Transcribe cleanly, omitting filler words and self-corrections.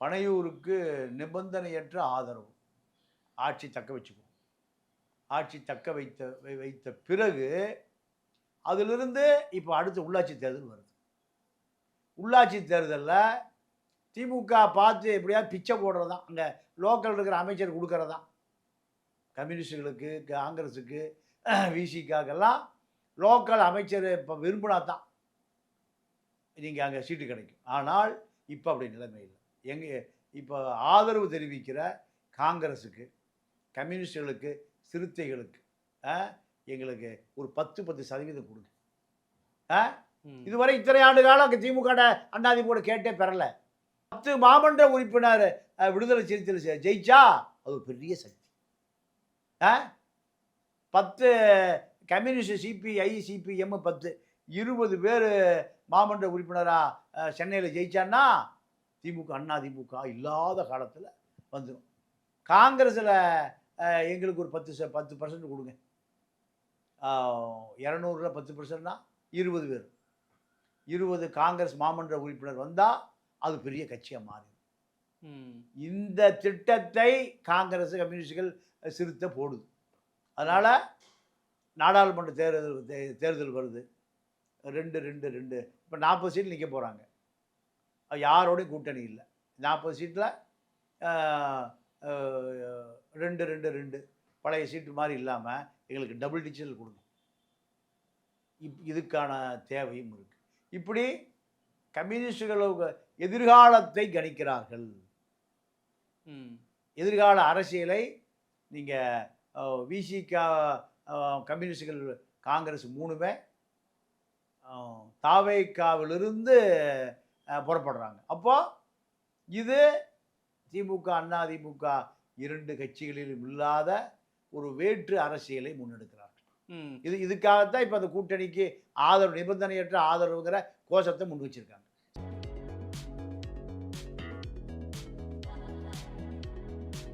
பனையூருக்கு நிபந்தனையற்ற ஆதரவு. ஆட்சி தக்க வச்சுக்குவோம். ஆட்சி தக்க வைத்த பிறகு அதிலிருந்து இப்போ அடுத்து உள்ளாட்சி தேர்தல் வருது. உள்ளாட்சி தேர்தலில் திமுக பார்த்து எப்படியாவது பிச்சை போடுறது தான். அங்கே லோக்கல் இருக்கிற அமைச்சர் கொடுக்கறது தான். கம்யூனிஸ்டுகளுக்கு, காங்கிரஸுக்கு, விசிகாக்கெல்லாம் லோக்கல் அமைச்சர் இப்போ விரும்பினா தான் நீங்கள் அங்கே சீட்டு கிடைக்கும். ஆனால் இப்போ அப்படி நிலைமை இல்லை. இப்போ ஆதரவு தெரிவிக்கிற காங்கிரஸுக்கு, கம்யூனிஸ்டுகளுக்கு, சிறுத்தைகளுக்கு எங்களுக்கு ஒரு 10% கொடுங்க. இதுவரை இத்தனை ஆண்டு காலம் திமுக அதிமுக கேட்டே பெறலை. 10 மாமன்ற உறுப்பினர் விடுதலை சிறுத்தைகள் ஜெயிச்சா அது ஒரு பெரிய சக்தி. 10 கம்யூனிஸ்ட், சிபிஐ, சிபிஎம் 10, 20 பேர் மாமன்ற உறுப்பினராக சென்னையில் ஜெயிச்சான்னா திமுக, அதிமுக இல்லாத காலத்தில் வந்துடும். காங்கிரஸில் எங்களுக்கு ஒரு 10% கொடுங்க. 200ல் 10%னா 20 பேர், 20 காங்கிரஸ் மாமன்ற உறுப்பினர் வந்தால் அது பெரிய கட்சியாக மாறிடும். இந்த திட்டத்தை காங்கிரஸ், கம்யூனிஸ்டுகள், சிறுத்தை போடுது. அதனால் நாடாளுமன்ற தேர்தல் வருது. 2 இப்போ 40 சீட் நிற்க போகிறாங்க. யாரோடையும் கூட்டணி இல்லை. 40 சீட்டில் 2 பழைய சீட்டு மாதிரி இல்லாமல் எங்களுக்கு டபுள் டிஜிட்டல் கொடுங்க. இதுக்கான தேவையும் இருக்குது. இப்படி கம்யூனிஸ்டுகள் எதிர்காலத்தை கணிக்கிறார்கள். எதிர்கால அரசியலை நீங்கள் விசிகா, கம்யூனிஸ்டுகள், காங்கிரஸ் 3மே தாவேக்காவிலிருந்து புறப்படுறாங்க. அப்போ இது திமுக, அதிமுக 2 கட்சிகளிலும் இல்லாத ஒரு வேற்று அரசியலை முன்னெடுக்கிறார்கள். இதுக்காகத்தான் இப்போ அந்த கூட்டணிக்கு ஆதரவு, நிபந்தனையற்ற ஆதரவுங்கிற கோஷத்தை முன் வச்சிருக்காங்க.